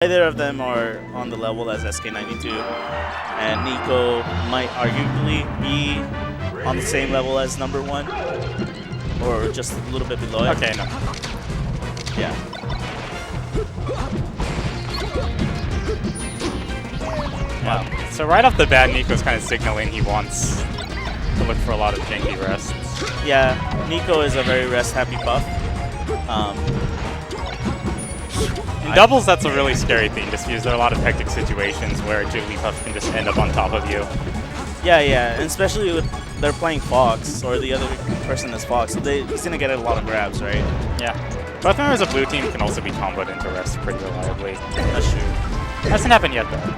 Either of them are on the level as SK92, and Neeco might arguably be on the same level as #1, or just a little bit below it. Okay, no. Yeah. Wow. So right off the bat, Neeco's kind of signaling he wants to look for a lot of janky rests. Yeah, Neeco is a very rest-happy buff. In doubles, that's a really scary thing, just because there are a lot of hectic situations where Jigglypuff can just end up on top of you. Yeah, and especially with they're playing Fox, or the other person is Fox, so he's going to get a lot of grabs, right? Yeah. Both members of blue team can also be comboed into rest pretty reliably. That's true. Hasn't happened yet, though.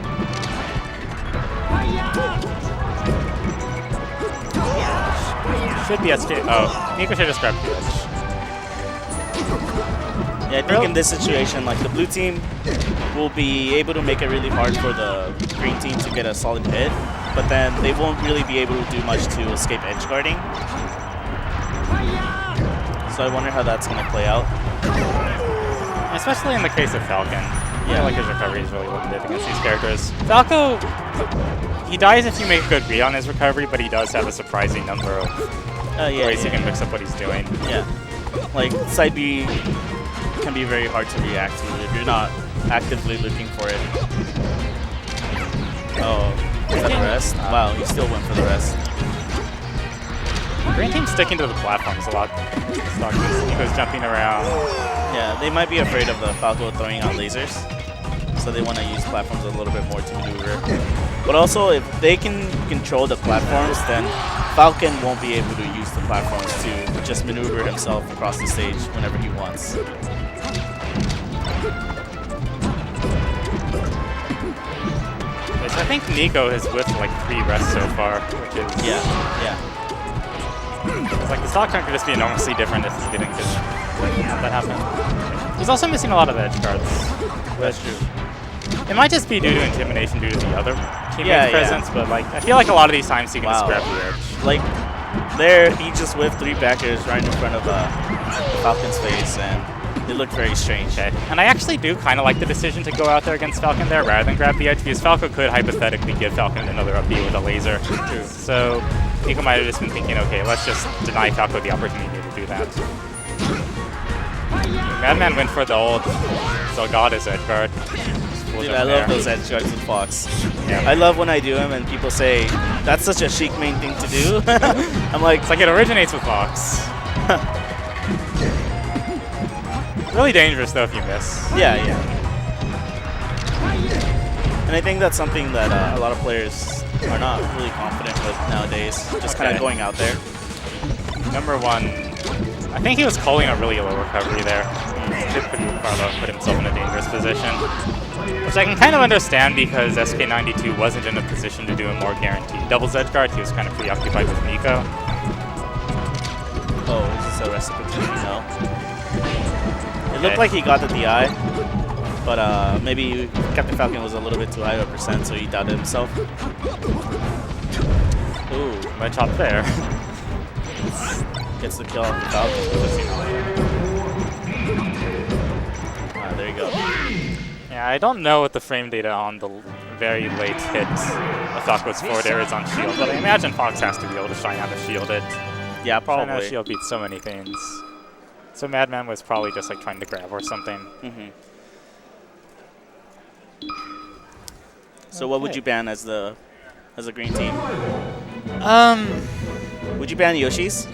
Should be SK. Oh, Neeco should just grab the edge. Yeah, I think in this situation, like the blue team will be able to make it really hard for the green team to get a solid hit, but then they won't really be able to do much to escape edge guarding. So I wonder how that's going to play out. Especially in the case of Falcon. Yeah, I feel like his recovery is really limited against these characters. Falco, he dies if you make a good read on his recovery, but he does have a surprising number of ways he can mix up what he's doing. Yeah, like side B can be very hard to react to if you're not actively looking for it. Oh, is that the rest? Wow, he still went for the rest. Green team's sticking to the platforms a lot. Neeco's jumping around. Yeah, they might be afraid of the Falco throwing out lasers, so they want to use platforms a little bit more to maneuver. But also, if they can control the platforms, then Falcon won't be able to use the platforms to just maneuver himself across the stage whenever he wants. Which I think Neeco has whiffed like 3 rests so far, which is... Yeah. It's like the stock time could just be enormously different if he didn't have that happen. He's also missing a lot of edge guards. That's true. It might just be due to intimidation due to the other teammate's presence, but like I feel like a lot of these times he can just grab the edge. Like there, he just whiffed 3 backers right in front of Falcon's face, and it looked very strange. Okay. And I actually do kind of like the decision to go out there against Falcon there rather than grab the edge, because Falco could hypothetically give Falcon another up B with a laser. True. So Neeco might have just been thinking, okay, let's just deny Falco the opportunity to do that. MaDMan went for the old got his edge guard. Dude, I love those edge guards with Fox. Yeah. I love when I do them and people say, that's such a chic main thing to do. I'm like, it's like it originates with Fox. Really dangerous though if you miss. Yeah. And I think that's something that a lot of players are not really confident with nowadays. Just kind of going out there. #1, I think he was calling a really low recovery there. He did pretty far low, put himself in a dangerous position. Which I can kind of understand because SK92 wasn't in a position to do a more guaranteed doubles edge guard. He was kind of preoccupied with Neeco. Oh, is this a recipe? No. It looked like he got the DI, but maybe Captain Falcon was a little bit too high of a percent, so he doubted himself. Ooh, my chop there. Gets the kill off the Falcon. There you go. Yeah, I don't know what the frame data on the very late hit of Falco's forward air is on shield, but I imagine Fox has to be able to shine out of shielded. Yeah, probably. Shine out of shield beats so many things. So MaDMan was probably just like trying to grab or something. So what would you ban as a green team? Would you ban Yoshi's?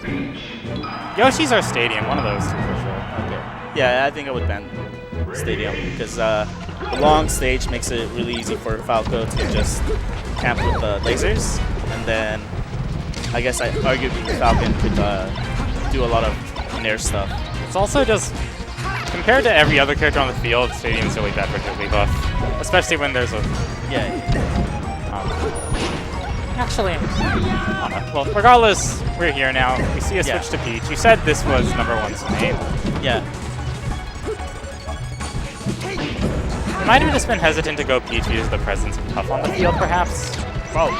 Yoshi's or Stadium, one of those two for sure. Okay. Yeah, I think I would ban Stadium because the long stage makes it really easy for Falco to just camp with the lasers, and then I guess arguably Falcon could do a lot of nair stuff. It's also just, compared to every other character on the field, Stadium's really bad for Jigglypuff, especially when there's a... Actually, well, regardless, we're here now. We see a switch to Peach. You said this was #1's name. Yeah. He might have just been hesitant to go Peach because of the presence of Puff on the field, perhaps. Probably.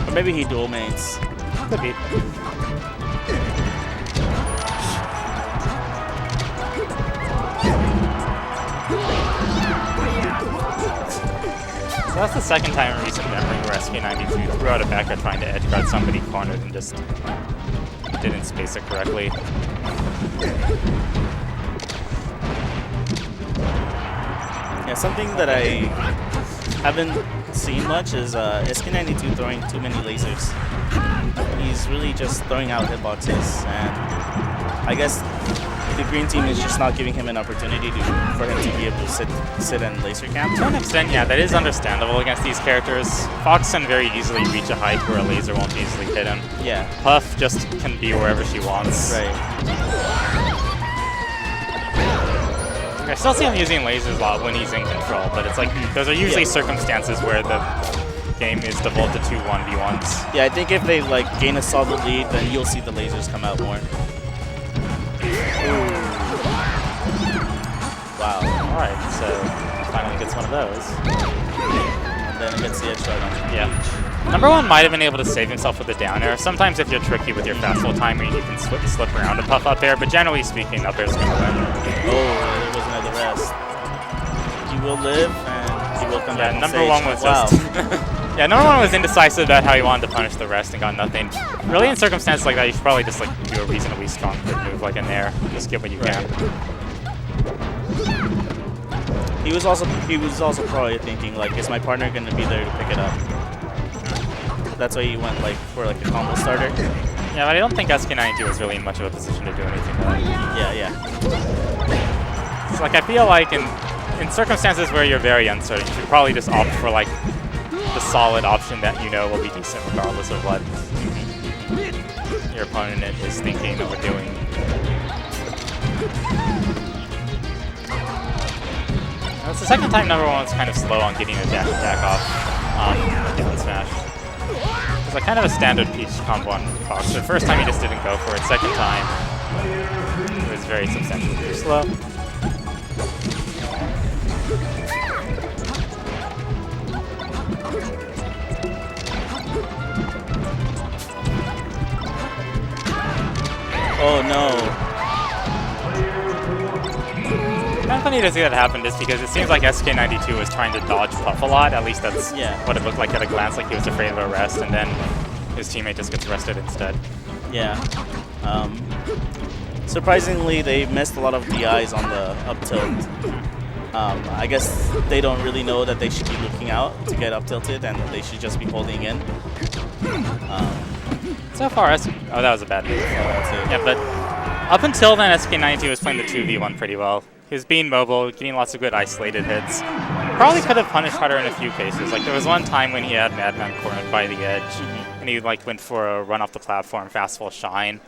Or maybe he dual mains. Could be. That's the second time in recent memory where SK92 threw out a back air trying to edge guard somebody cornered and just didn't space it correctly. Yeah, something that I haven't seen much is SK92 throwing too many lasers. He's really just throwing out hitboxes, and I guess the green team is just not giving him an opportunity for him to be able to sit and laser camp. To an extent, yeah, that is understandable against these characters. Fox can very easily reach a height where a laser won't easily hit him. Yeah. Puff just can be wherever she wants. Right. I still see him using lasers a lot when he's in control, but it's like those are usually circumstances where the game is devolved to 2 1v1s. Yeah, I think if they like gain a solid lead, then you'll see the lasers come out more. Ooh. Wow. Alright, so finally gets one of those. And then it gets the edge guard on. Yeah. Number one might have been able to save himself with the down air. Sometimes if you're tricky with your fastball timing, you can slip around a puff up air, but generally speaking, up air's going to win. Oh, there was another rest. He will live, and he will come back. Number one was just... Yeah, number one was indecisive about how he wanted to punish the rest and got nothing. Really, in circumstances like that, you should probably just like do a reasonably strong quick move like an air. Just get what you can. He was also probably thinking like, is my partner going to be there to pick it up? That's why he went like for like a combo starter. Yeah, but I don't think SK92 was really in much of a position to do anything with it. Yeah. It's like I feel like in circumstances where you're very uncertain, you should probably just opt for like the solid option that you know will be decent regardless of what your opponent is thinking or doing. That's the second time number one was kind of slow on getting a dash attack off down smash. It's like kind of a standard Peach combo on Fox. The first time he just didn't go for it. Second time, it was very substantially too slow. Oh no. Kind of funny to see that happen just because it seems like SK92 was trying to dodge Puff a lot. At least that's what it looked like at a glance, like he was afraid of a rest, and then his teammate just gets rested instead. Yeah. Surprisingly, they missed a lot of DIs on the up tilt. I guess they don't really know that they should be looking out to get up tilted, and they should just be holding in. So far, oh, that was a bad move. Yeah, but up until then, SK92 was playing the 2v1 pretty well. He was being mobile, getting lots of good isolated hits. Probably could have punished harder in a few cases. Like there was one time when he had MaDMan cornered by the edge, and he like went for a run off the platform, fastball shine,